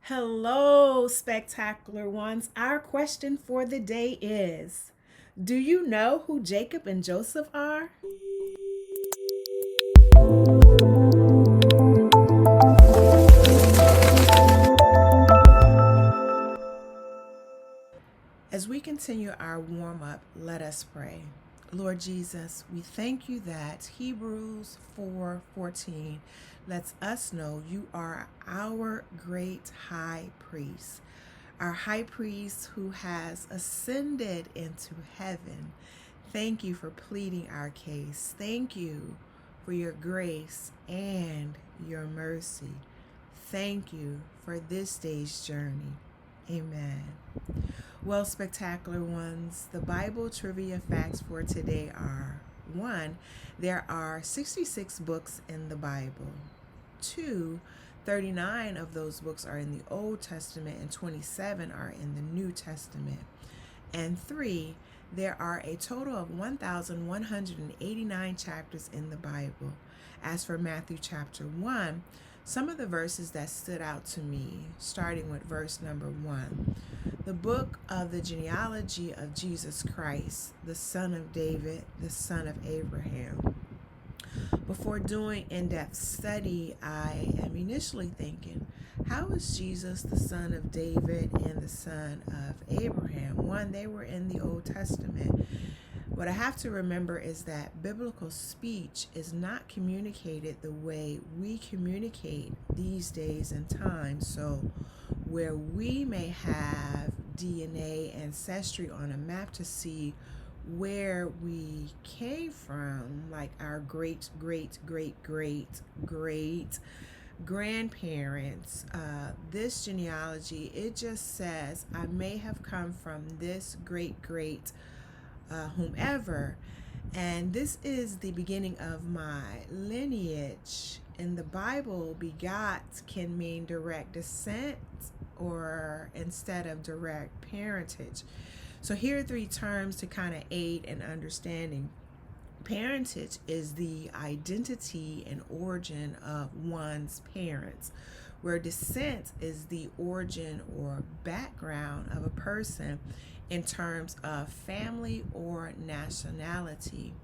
Hello, spectacular ones. Our question for the day is: do you know who Jacob and Joseph are? As we continue our warm up, let us pray. Lord Jesus, we thank you that Hebrews 4:14 lets us know you are our great high priest, our high priest who has ascended into heaven. Thank you for pleading our case. Thank you for your grace and your mercy. Thank you for this day's journey. Amen. Well, spectacular ones, the Bible trivia facts for today are: 1. There are 66 books in the Bible. 2. 39 of those books are in the Old Testament and 27 are in the New Testament. And 3. There are a total of 1,189 chapters in the Bible. As for Matthew chapter 1, some of the verses that stood out to me, starting with verse number 1. The book of the genealogy of Jesus Christ, the son of David, the son of Abraham. Before doing in-depth study, I am initially thinking, how is Jesus the son of David and the son of Abraham? One, they were in the Old Testament. What I have to remember is that biblical speech is not communicated the way we communicate these days and times. So where we may have DNA ancestry on a map to see where we came from, like our great grandparents, this genealogy, it just says I may have come from this great whomever, and this is the beginning of my lineage. In the Bible, begot can mean direct descent or instead of direct parentage. So here are three terms to kind of aid in understanding. Parentage is the identity and origin of one's parents, where descent is the origin or background of a person in terms of family or nationality.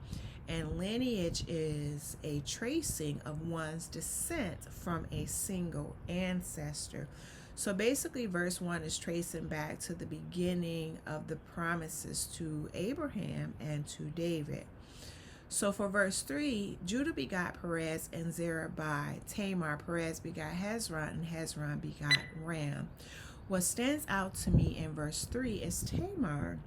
And lineage is a tracing of one's descent from a single ancestor. So basically, verse 1 is tracing back to the beginning of the promises to Abraham and to David. So for verse 3, Judah begot Perez and Zerah by Tamar. Perez begot Hezron, and Hezron begot Ram. What stands out to me in verse 3 is Tamar.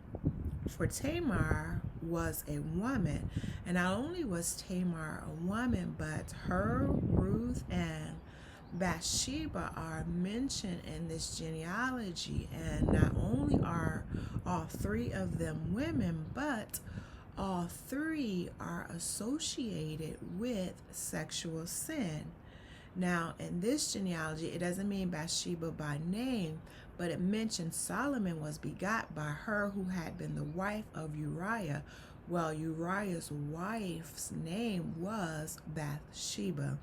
For Tamar was a woman, and not only was Tamar a woman, but her, Ruth, and Bathsheba are mentioned in this genealogy. And not only are all three of them women, but all three are associated with sexual sin. Now, in this genealogy, it doesn't mean Bathsheba by name, but it mentions Solomon was begot by her who had been the wife of Uriah. Well, Uriah's wife's name was Bathsheba.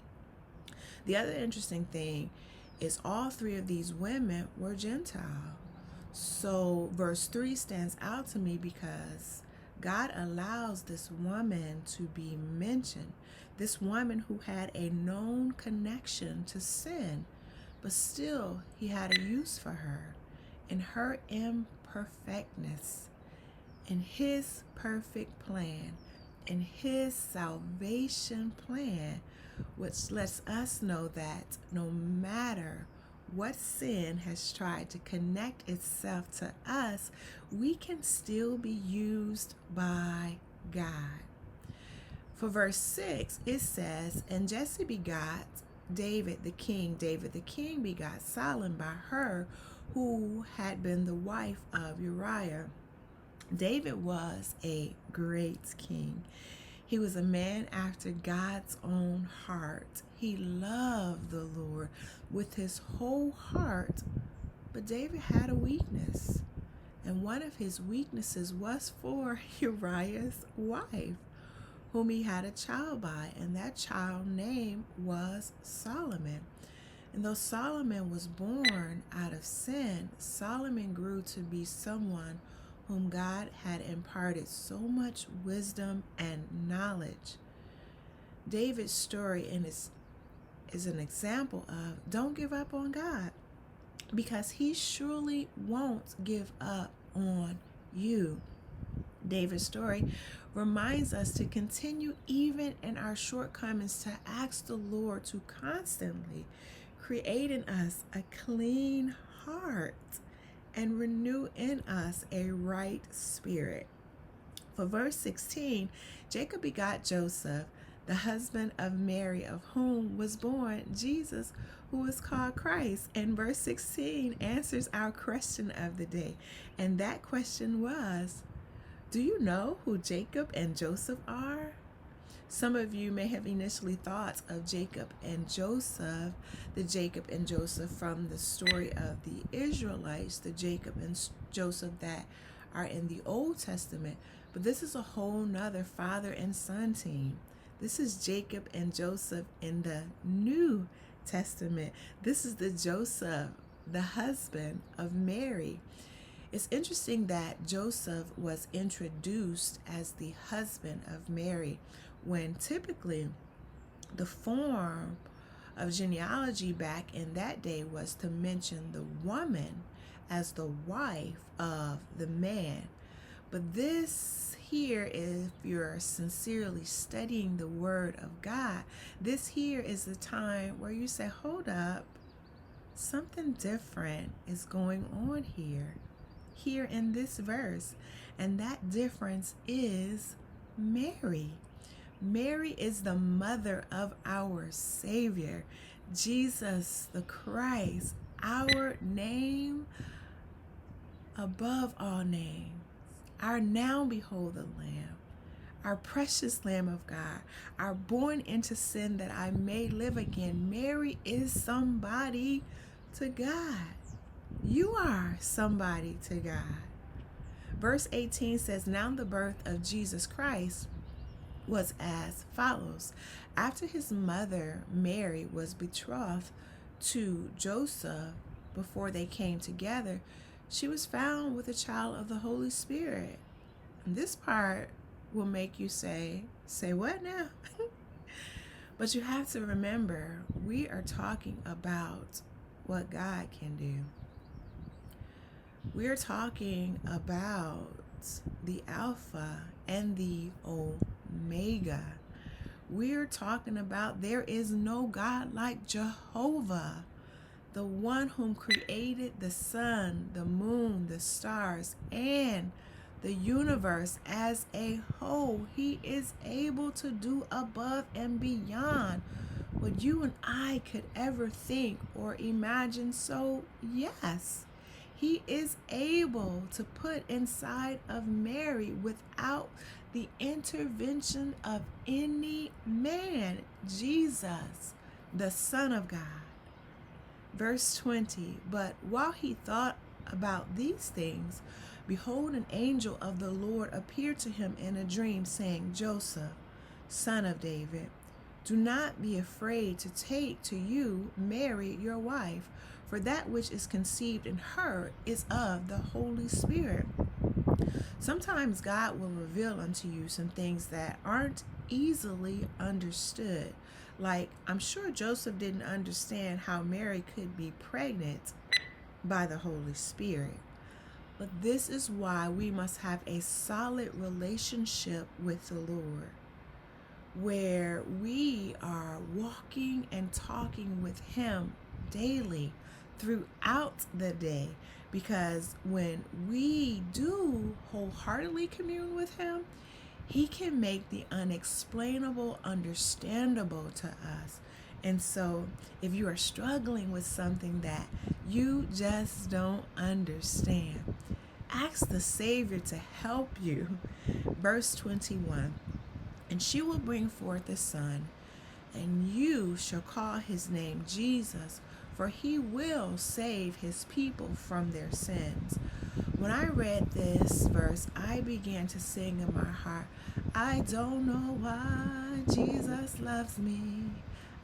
The other interesting thing is all three of these women were Gentiles. So verse 3 stands out to me because God allows this woman to be mentioned. This woman who had a known connection to sin, but still he had a use for her. In her imperfectness, in his perfect plan, in his salvation plan, which lets us know that no matter what sin has tried to connect itself to us, we can still be used by God. For verse 6, it says, and Jesse begot David the king. David the king begot Solomon by her who had been the wife of Uriah. David was a great king. He was a man after God's own heart. He loved the Lord with his whole heart. But David had a weakness. And one of his weaknesses was for Uriah's wife, whom he had a child by. And that child's name was Solomon. And though Solomon was born out of sin, Solomon grew to be someone whom God had imparted so much wisdom and knowledge. David's story is an example of don't give up on God, because he surely won't give up on you. David's story reminds us to continue even in our shortcomings, to ask the Lord to constantly create in us a clean heart and renew in us a right spirit. For verse 16, Jacob begot Joseph, the husband of Mary, of whom was born Jesus, who is called Christ. And verse 16 answers our question of the day. And that question was, do you know who Jacob and Joseph are? Some of you may have initially thought of Jacob and Joseph, the Jacob and Joseph from the story of the Israelites, the Jacob and Joseph that are in the Old Testament. But this is a whole nother father and son team. This is Jacob and Joseph in the New Testament. This is the Joseph, the husband of Mary. It's interesting that Joseph was introduced as the husband of Mary, when typically the form of genealogy back in that day was to mention the woman as the wife of the man. But this here, if you're sincerely studying the Word of God, this here is the time where you say, hold up, something different is going on here in this verse. And that difference is Mary. Mary is the mother of our Savior, Jesus the Christ, our name above all names. Our now behold the Lamb, our precious Lamb of God, our born into sin that I may live again. Mary is somebody to God. You are somebody to God. Verse 18 says, now the birth of Jesus Christ was as follows. After his mother Mary was betrothed to Joseph, before they came together, she was found with a child of the Holy Spirit. And this part will make you say what now? But you have to remember, we are talking about what God can do. We're talking about the Alpha and the Omega. We're talking about there is no God like Jehovah, the one whom created the sun, the moon, the stars, and the universe as a whole. He is able to do above and beyond what you and I could ever think or imagine. So yes, he is able to put inside of Mary without the intervention of any man, Jesus, the Son of God. Verse 20, but while he thought about these things, behold, an angel of the Lord appeared to him in a dream, saying, Joseph, son of David, do not be afraid to take to you Mary your wife, for that which is conceived in her is of the Holy Spirit. Sometimes God will reveal unto you some things that aren't easily understood. Like, I'm sure Joseph didn't understand how Mary could be pregnant by the Holy Spirit. But this is why we must have a solid relationship with the Lord, where we are walking and talking with him daily throughout the day. Because when we do wholeheartedly commune with him, he can make the unexplainable understandable to us. And so if you are struggling with something that you just don't understand, ask the Savior to help you. Verse 21, and she will bring forth a son, and you shall call his name Jesus, for he will save his people from their sins. When I read this verse, I began to sing in my heart, I don't know why Jesus loves me.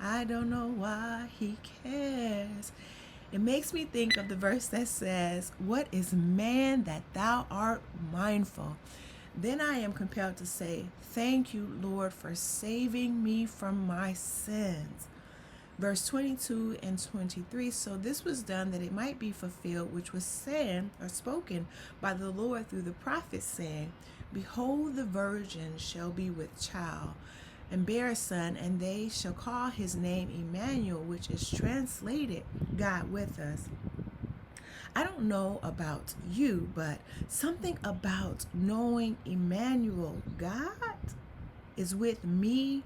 I don't know why he cares. It makes me think of the verse that says, "What is man that thou art mindful?" Then I am compelled to say, "Thank you, Lord, for saving me from my sins." Verse 22 and 23, "So this was done that it might be fulfilled, which was said or spoken by the Lord through the prophet, saying, Behold, the virgin shall be with child, and bear a son, and they shall call his name Emmanuel," which is translated God with us. I don't know about you, but something about knowing Emmanuel, God is with me,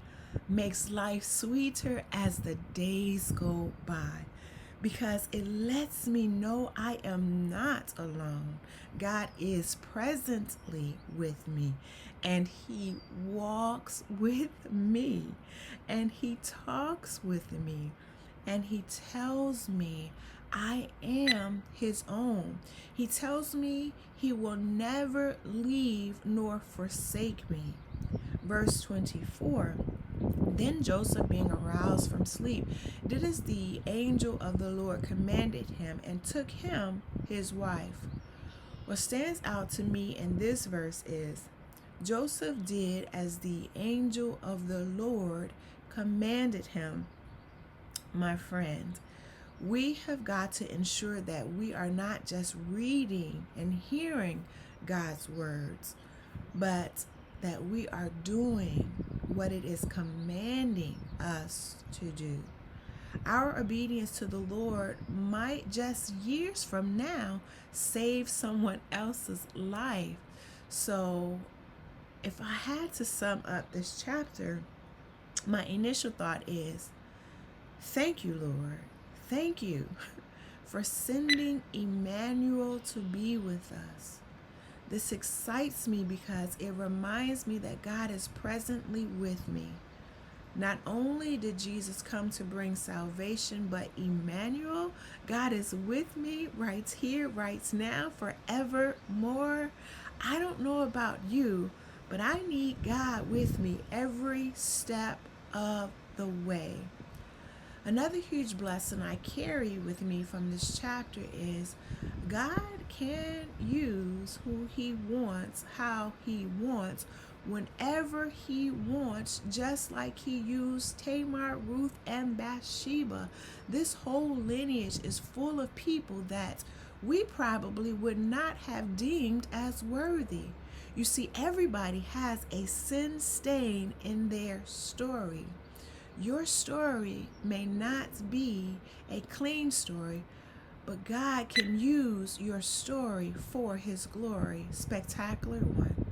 makes life sweeter as the days go by, because it lets me know I am not alone. God is presently with me, and he walks with me, and he talks with me, and he tells me I am his own. He tells me he will never leave nor forsake me. Verse 24, "Then Joseph, being aroused from sleep, did as the angel of the Lord commanded him, and took him his wife." What stands out to me in this verse is Joseph did as the angel of the Lord commanded him. My friend, we have got to ensure that we are not just reading and hearing God's words, but that we are doing what it is commanding us to do. Our obedience to the Lord might just years from now save someone else's life. So if I had to sum up this chapter, my initial thought is, thank you, Lord. Thank you for sending Emmanuel to be with us. This excites me because it reminds me that God is presently with me. Not only did Jesus come to bring salvation, but Emmanuel, God is with me right here, right now, forevermore. I don't know about you, but I need God with me every step of the way. Another huge blessing I carry with me from this chapter is God can use who he wants, how he wants, whenever he wants, just like he used Tamar, Ruth, and Bathsheba. This whole lineage is full of people that we probably would not have deemed as worthy. You see, everybody has a sin stain in their story. Your story may not be a clean story, but God can use your story for his glory. Spectacular one.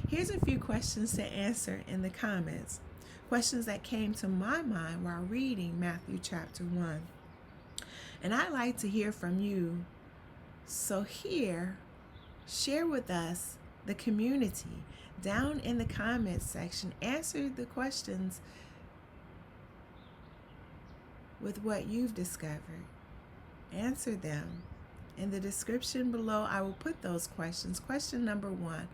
Here's a few questions to answer in the comments. Questions that came to my mind while reading Matthew chapter 1. And I'd like to hear from you. So here, share with us, the community, down in the comments section. Answer the questions with what you've discovered. Answer them. In the description below, I will put those questions. Question number 1,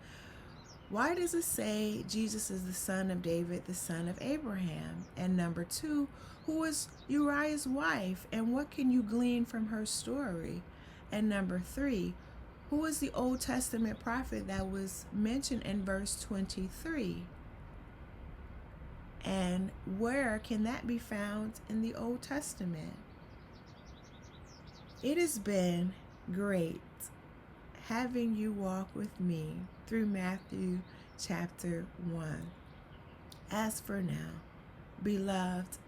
why does it say Jesus is the son of David, the son of Abraham? And number 2, who is Uriah's wife, and what can you glean from her story? And number 3, who is the Old Testament prophet that was mentioned in verse 23? And where can that be found in the Old Testament? It has been great having you walk with me through Matthew chapter 1. As for now, beloved,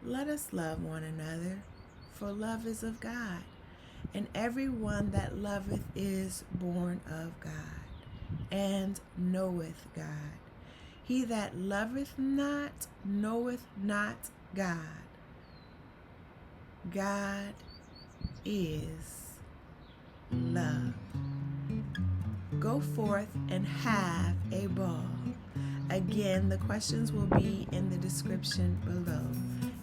let us love one another, for love is of God, and everyone that loveth is born of God, and knoweth God. He that loveth not knoweth not God. God is love. Go forth and have a ball. Again, the questions will be in the description below.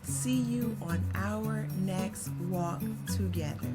See you on our next walk together.